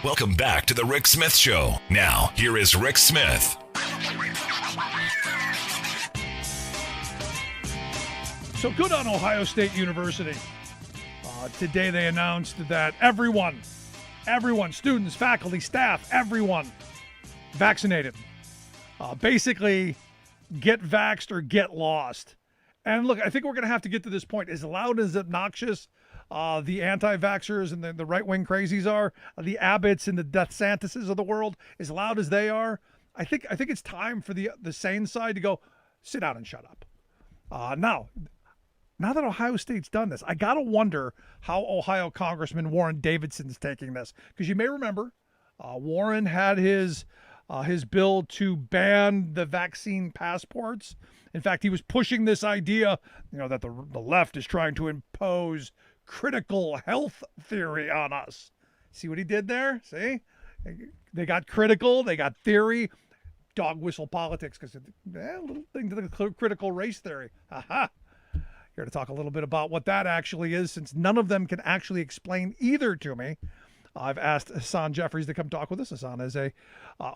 Welcome back to the Rick Smith Show. Now, here is Rick Smith. So good on Ohio State University. Today they announced that everyone, students, faculty, staff, everyone vaccinated. Basically, get vaxxed or get lost. And look, I think we're going to have to get to this point. As loud as obnoxious the anti-vaxxers and the right-wing crazies are, the Abbotts and the DeSantises of the world, as loud as they are, I think it's time for the sane side to go, sit down and shut up. Now that Ohio State's done this, I got to wonder how Ohio Congressman Warren Davidson's taking this. Because you may remember, Warren had his bill to ban the vaccine passports. In fact, he was pushing this idea, that the left is trying to impose critical health theory on us. See what he did there? See? They got critical, they got theory, dog whistle politics, because a little thing to the critical race theory. Aha! Here to talk a little bit about what that actually is, since none of them can actually explain either to me. I've asked Hasan Jeffries to come talk with us. Hasan is a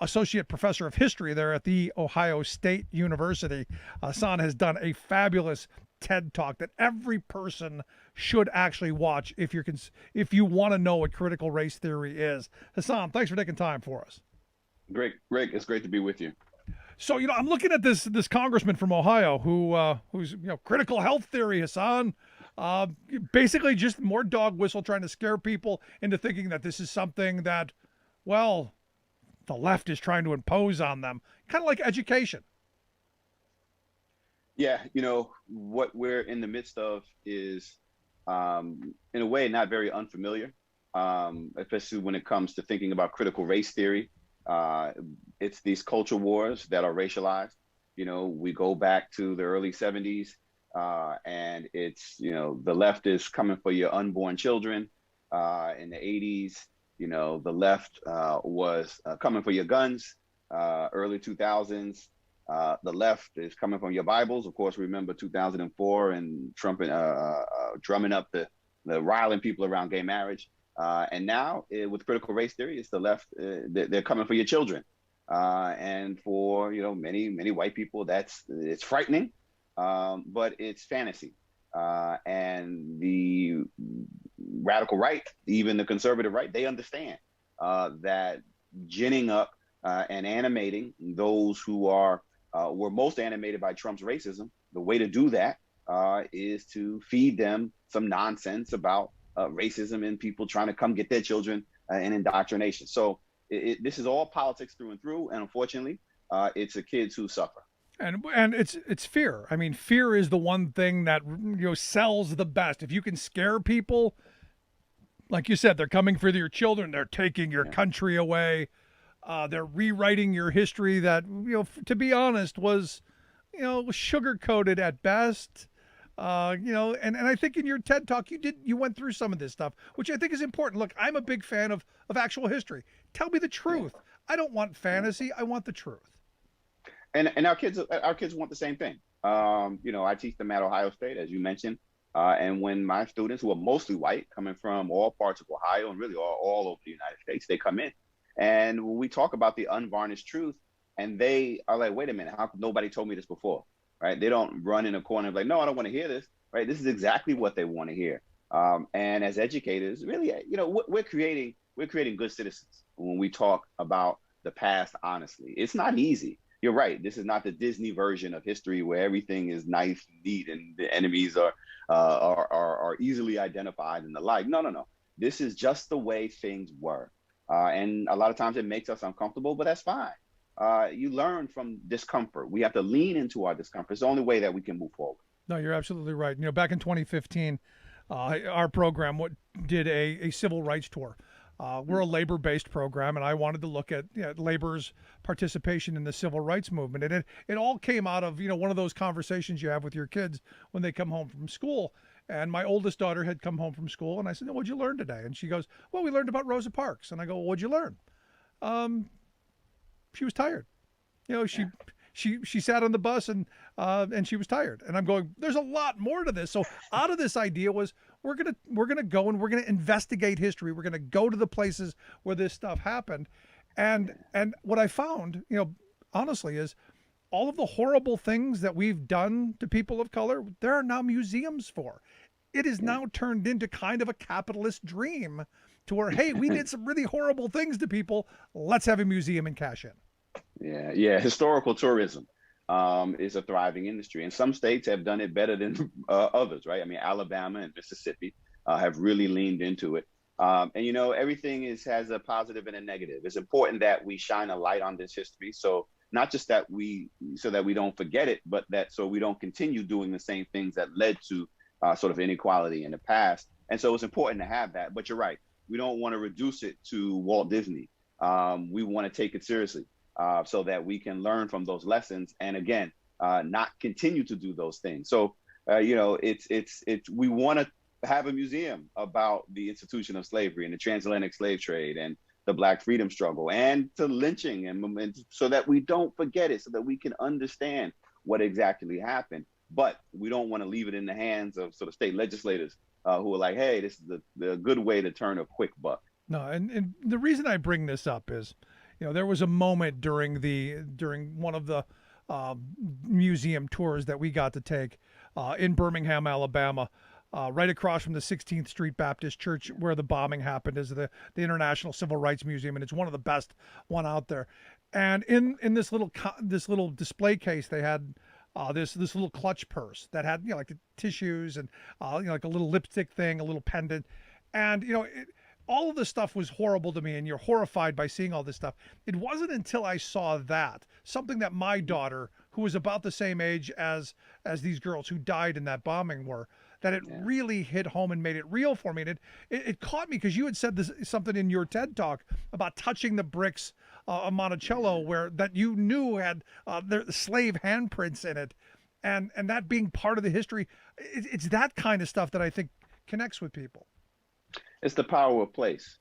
associate professor of history there at the Ohio State University. Hasan has done a fabulous TED Talk that every person should actually watch if you want to know what critical race theory is. Hasan, thanks for taking time for us. Great, Rick. It's great to be with you. So, I'm looking at this congressman from Ohio who's critical health theory, Hasan. Basically just more dog whistle trying to scare people into thinking that this is something that, well, the left is trying to impose on them, kind of like education. Yeah, what we're in the midst of is, in a way, not very unfamiliar, especially when it comes to thinking about critical race theory. It's these culture wars that are racialized. We go back to the early 70s, and it's, the left is coming for your unborn children. In the 80s, the left was coming for your guns. Early 2000s, the left is coming from your Bibles. Of course, remember 2004 and Trump drumming up the riling people around gay marriage. And now with critical race theory, it's the left. They're coming for your children. And for, many white people, it's frightening, but it's fantasy. And the radical right, even the conservative right, they understand that ginning up and animating those who were most animated by Trump's racism, the way to do that is to feed them some nonsense about racism and people trying to come get their children and indoctrination. So this is all politics through and through. And unfortunately, it's the kids who suffer. And it's fear. I mean, fear is the one thing that sells the best. If you can scare people, like you said, they're coming for your children. They're taking your country away. They're rewriting your history that, to be honest, was, sugar coated at best. And I think in your TED Talk, you went through some of this stuff, which I think is important. Look, I'm a big fan of actual history. Tell me the truth. I don't want fantasy. I want the truth. And our kids want the same thing. I teach them at Ohio State, as you mentioned. And when my students, who are mostly white, coming from all parts of Ohio and really all over the United States, they come in. And when we talk about the unvarnished truth, and they are like, wait a minute, how come nobody told me this before? Right? They don't run in a corner and like, no, I don't want to hear this. Right? This is exactly what they want to hear. And as educators, really, we're creating good citizens when we talk about the past honestly. It's not easy. You're right. This is not the Disney version of history where everything is nice and neat and the enemies are easily identified and the like. No. This is just the way things were. And a lot of times it makes us uncomfortable, but that's fine. You learn from discomfort. We have to lean into our discomfort. It's the only way that we can move forward. No, you're absolutely right. Back in 2015, our program did a civil rights tour. We're a labor-based program, and I wanted to look at labor's participation in the civil rights movement. And it all came out of, one of those conversations you have with your kids when they come home from school. And my oldest daughter had come home from school, and I said, what'd you learn today? And she goes, well, we learned about Rosa Parks. And I go, well, what'd you learn? She was tired. She sat on the bus and she was tired. And I'm going, there's a lot more to this. So out of this idea was, we're gonna go and we're gonna investigate history. We're gonna go to the places where this stuff happened, and what I found, honestly, is all of the horrible things that we've done to people of color, there are now museums for. It is Yeah. now turned into kind of a capitalist dream to where, hey, we did some really horrible things to people. Let's have a museum and cash in. Yeah, yeah. Historical tourism is a thriving industry, and some states have done it better than others, right? I mean, Alabama and Mississippi have really leaned into it. And everything has a positive and a negative. It's important that we shine a light on this history, so not just so that we don't forget it, but that so we don't continue doing the same things that led to sort of inequality in the past. And so it's important to have that. But you're right, we don't want to reduce it to Walt Disney. We want to take it seriously. So that we can learn from those lessons, and again, not continue to do those things. So, it's we want to have a museum about the institution of slavery and the transatlantic slave trade and the Black freedom struggle and to lynching, and so that we don't forget it, so that we can understand what exactly happened. But we don't want to leave it in the hands of sort of state legislators who are like, hey, this is the good way to turn a quick buck. No, and the reason I bring this up is, there was a moment during one of the museum tours that we got to take in Birmingham, Alabama, right across from the 16th Street Baptist Church where the bombing happened, is the International Civil Rights Museum, and it's one of the best one out there. And in this little display case, they had this little clutch purse that had like the tissues and like a little lipstick thing, a little pendant, and all of this stuff was horrible to me, and you're horrified by seeing all this stuff. It wasn't until I saw something that my daughter, who was about the same age as these girls who died in that bombing were, that it really hit home and made it real for me. And it caught me because you had said something in your TED Talk about touching the bricks of Monticello, where that you knew had the slave handprints in it, and that being part of the history. It's that kind of stuff that I think connects with people. It's the power of place.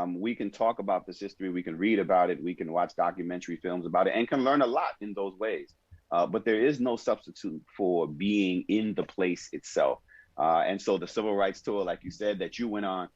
We can talk about this history, we can read about it, we can watch documentary films about it, and can learn a lot in those ways. But there is no substitute for being in the place itself. And so the civil rights tour, like you said, that you went on,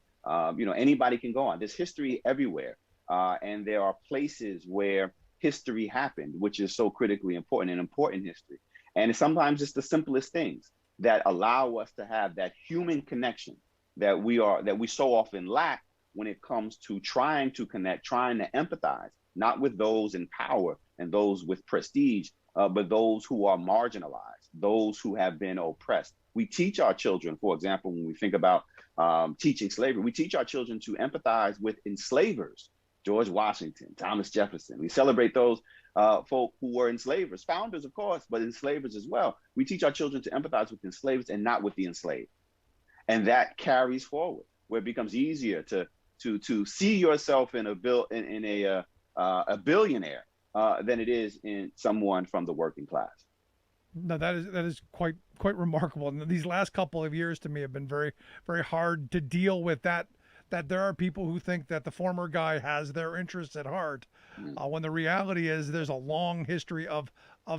anybody can go on. There's history everywhere. And there are places where history happened, which is so critically important, and important history. And sometimes it's the simplest things that allow us to have that human connection that we so often lack when it comes to trying to connect, trying to empathize, not with those in power and those with prestige, but those who are marginalized, those who have been oppressed. We teach our children, for example, when we think about teaching slavery, we teach our children to empathize with enslavers, George Washington, Thomas Jefferson. We celebrate those folk who were enslavers, founders, of course, but enslavers as well. We teach our children to empathize with enslavers and not with the enslaved. And that carries forward, where it becomes easier to see yourself in a billionaire than it is in someone from the working class. No, that is quite remarkable. And these last couple of years to me have been very, very hard to deal with that. That there are people who think that the former guy has their interests at heart, when the reality is there's a long history of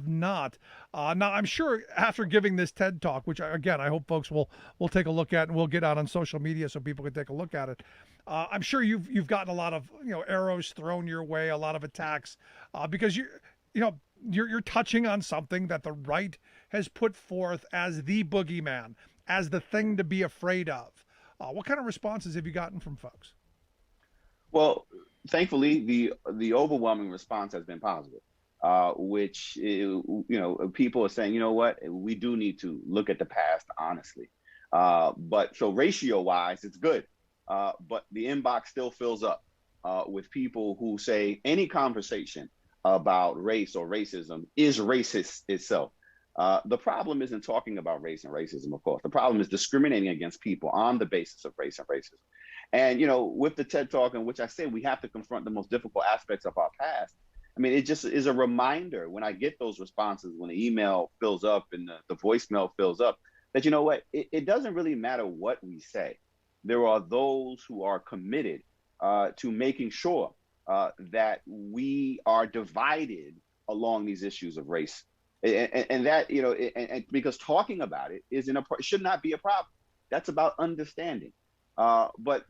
not. Now, I'm sure after giving this TED Talk, which again I hope folks will take a look at, and we'll get out on social media so people can take a look at it. I'm sure you've gotten a lot of arrows thrown your way, a lot of attacks, because you're touching on something that the right has put forth as the boogeyman, as the thing to be afraid of. What kind of responses have you gotten from folks? Well, thankfully, the overwhelming response has been positive, which people are saying, you know what, we do need to look at the past honestly. But so ratio-wise, it's good, but the inbox still fills up with people who say any conversation about race or racism is racist itself. The problem isn't talking about race and racism, of course. The problem is discriminating against people on the basis of race and racism. And, with the TED Talk, in which I say we have to confront the most difficult aspects of our past, I mean, it just is a reminder when I get those responses, when the email fills up and the voicemail fills up, that, you know what, it doesn't really matter what we say. There are those who are committed to making sure that we are divided along these issues of race. And that, and because talking about it should not be a problem. That's about understanding. But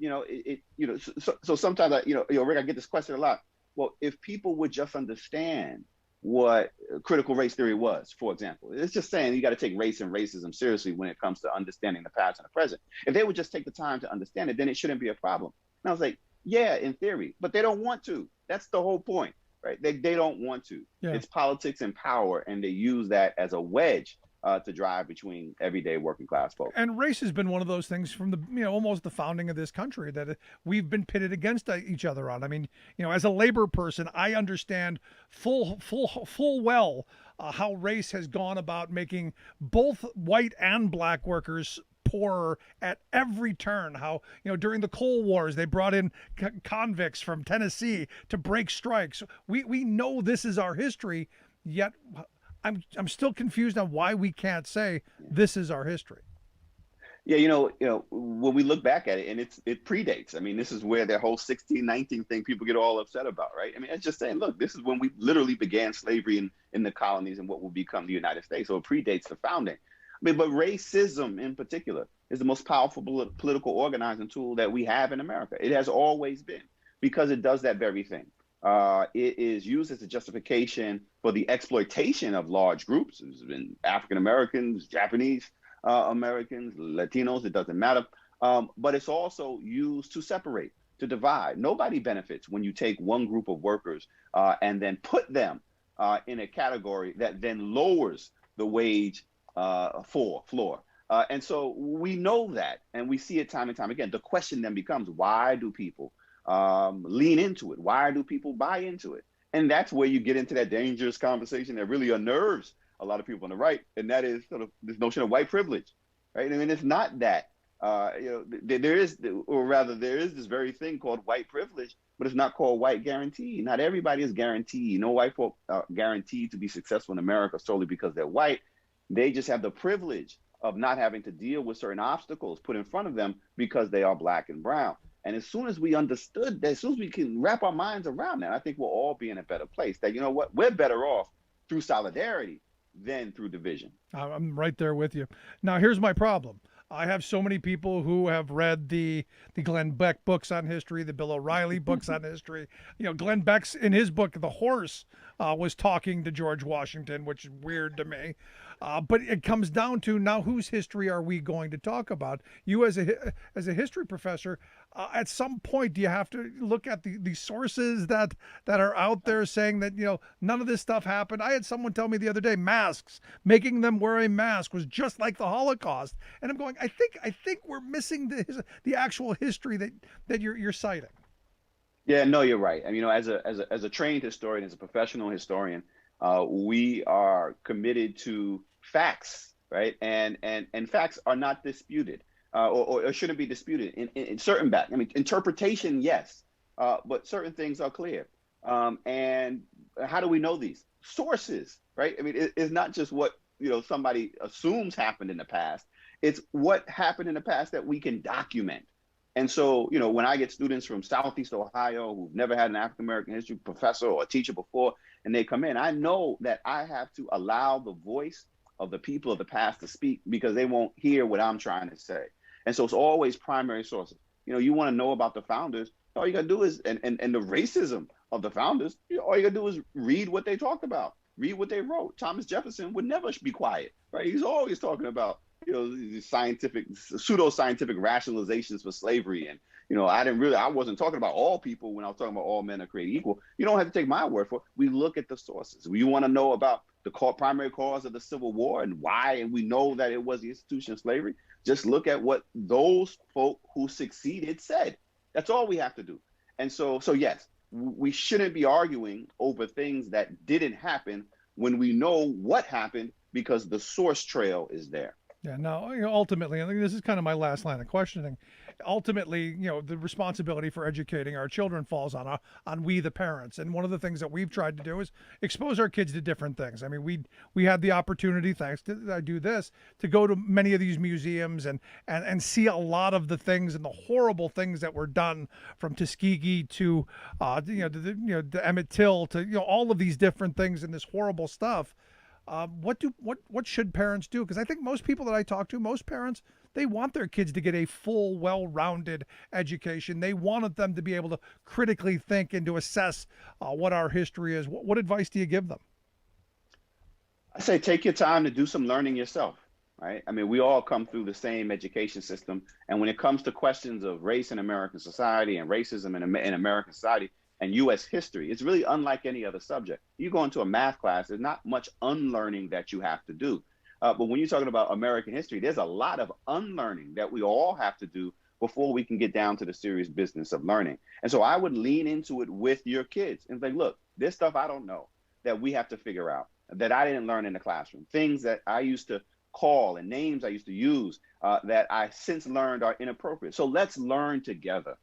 so sometimes Rick, I get this question a lot. Well, if people would just understand what critical race theory was, for example, it's just saying you got to take race and racism seriously when it comes to understanding the past and the present. If they would just take the time to understand it, then it shouldn't be a problem. And I was like, yeah, in theory, but they don't want to. That's the whole point, right? They don't want to. Yeah. It's politics and power, and they use that as a wedge to drive between everyday working class folks. And race has been one of those things from the almost the founding of this country that we've been pitted against each other on. I mean, as a labor person, I understand full well how race has gone about making both white and black workers poorer at every turn. How during the Coal Wars they brought in convicts from Tennessee to break strikes. We know this is our history, yet I'm still confused on why we can't say this is our history. Yeah, when we look back at it, and it predates. I mean, this is where that whole 1619 thing people get all upset about, right? I mean, it's just saying, look, this is when we literally began slavery in the colonies and what will become the United States. So it predates the founding. I mean, but racism in particular is the most powerful political organizing tool that we have in America. It has always been, because it does that very thing. It is used as a justification for the exploitation of large groups. It's been African Americans, Japanese Americans, Latinos, it doesn't matter. But it's also used to separate, to divide. Nobody benefits when you take one group of workers and then put them in a category that then lowers the wage floor. And so we know that, and we see it time and time again. The question then becomes, why do people lean into it? Why do people buy into it? And that's where you get into that dangerous conversation that really unnerves a lot of people on the right, and that is sort of this notion of white privilege, right? I mean, it's not that. There is this very thing called white privilege, but it's not called white guarantee. Not everybody is guaranteed. No white folk are guaranteed to be successful in America solely because they're white. They just have the privilege of not having to deal with certain obstacles put in front of them because they are black and brown. And as soon as we understood that, as soon as we can wrap our minds around that, I think we'll all be in a better place. That, we're better off through solidarity than through division. I'm right there with you. Now, here's my problem. I have so many people who have read the Glenn Beck books on history, the Bill O'Reilly books on history. Glenn Beck's, in his book, The Horse, was talking to George Washington, which is weird to me. But it comes down to, now, whose history are we going to talk about? You, as a history professor, at some point, do you have to look at the sources that are out there saying that none of this stuff happened? I had someone tell me the other day, masks, making them wear a mask was just like the Holocaust, and I'm going, I think we're missing the actual history that you're citing. Yeah, no, you're right. I mean, as a trained historian, as a professional historian, we are committed to facts, right? And facts are not disputed, or shouldn't be disputed in certain I mean, interpretation, yes, but certain things are clear. And how do we know these sources, right? I mean, it's not just what somebody assumes happened in the past. It's what happened in the past that we can document. And so, when I get students from Southeast Ohio who've never had an African American history professor or a teacher before, and they come in, I know that I have to allow the voice of the people of the past to speak, because they won't hear what I'm trying to say. And so it's always primary sources. You want to know about the founders, all you got to do is, and the racism of the founders, all you got to do is read what they talked about, read what they wrote. Thomas Jefferson would never be quiet, right? He's always talking about these pseudo-scientific rationalizations for slavery. And, I wasn't talking about all people when I was talking about all men are created equal. You don't have to take my word for it. We look at the sources. We want to know about the primary cause of the Civil War and why, and we know that it was the institution of slavery. Just look at what those folk who succeeded said. That's all we have to do. And so yes, we shouldn't be arguing over things that didn't happen when we know what happened, because the source trail is there. Yeah, no, ultimately, I think this is kind of my last line of questioning. Ultimately, the responsibility for educating our children falls on we, the parents. And one of the things that we've tried to do is expose our kids to different things. I mean, we had the opportunity, thanks to I do this, to go to many of these museums and see a lot of the things and the horrible things that were done, from Tuskegee to to Emmett Till, to all of these different things and this horrible stuff. What should parents do? Because I think most people that I talk to, most parents, They want their kids to get a full, well-rounded education. They wanted them to be able to critically think and to assess what our history is. What advice do you give them? I say take your time to do some learning yourself, right? I mean, we all come through the same education system. And when it comes to questions of race in American society and racism in American society and U.S. history, it's really unlike any other subject. You go into a math class, there's not much unlearning that you have to do. But when you're talking about American history, there's a lot of unlearning that we all have to do before we can get down to the serious business of learning. And so I would lean into it with your kids and say, look, there's stuff I don't know that we have to figure out, that I didn't learn in the classroom, things that I used to call and names I used to use that I since learned are inappropriate. So let's learn together.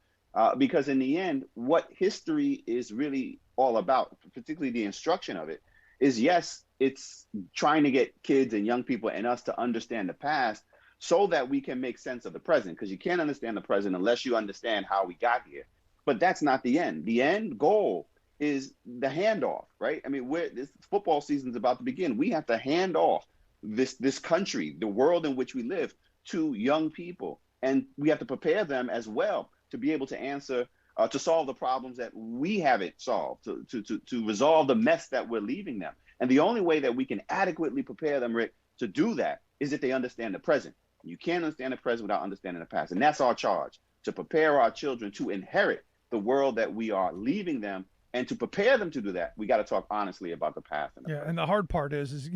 Because in the end, what history is really all about, particularly the instruction of it, is yes, it's trying to get kids and young people and us to understand the past so that we can make sense of the present, because you can't understand the present unless you understand how we got here. But that's not the end. The end goal is the handoff, right? I mean, this football season is about to begin. We have to hand off this country, the world in which we live, to young people. And we have to prepare them as well to be able to answer, to solve the problems that we haven't solved, to resolve the mess that we're leaving them. And the only way that we can adequately prepare them, Rick, to do that is if they understand the present. You can't understand the present without understanding the past. And that's our charge, to prepare our children to inherit the world that we are leaving them. And to prepare them to do that, we got to talk honestly about the past. And the hard part is,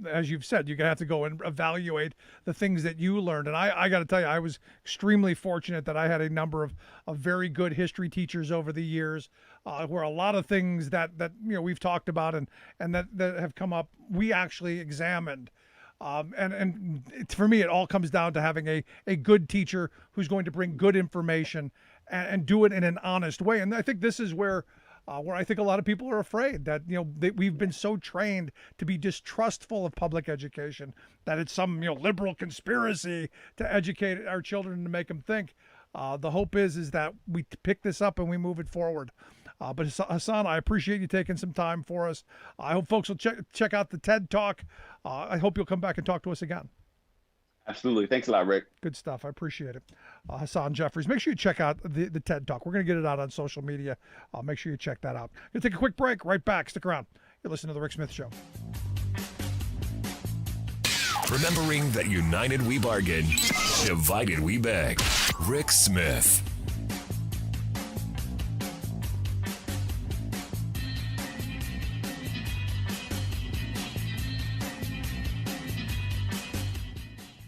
as you've said, you're going to have to go and evaluate the things that you learned. And I got to tell you, I was extremely fortunate that I had a number of very good history teachers over the years, where a lot of things that we've talked about and that have come up, we actually examined. And for me, it all comes down to having a good teacher who's going to bring good information and do it in an honest way. And I think this is where I think a lot of people are afraid that, we've been so trained to be distrustful of public education, that it's some, liberal conspiracy to educate our children and to make them think. The hope is that we pick this up and we move it forward. But Hasan, I appreciate you taking some time for us. I hope folks will check out the TED Talk. I hope you'll come back and talk to us again. Absolutely. Thanks a lot, Rick. Good stuff. I appreciate it. Hasan Jeffries. Make sure you check out the TED Talk. We're going to get it out on social media. Make sure you check that out. Going to take a quick break. Right back. Stick around. You're listening to The Rick Smith Show. Remembering that united we bargain, divided we beg. Rick Smith.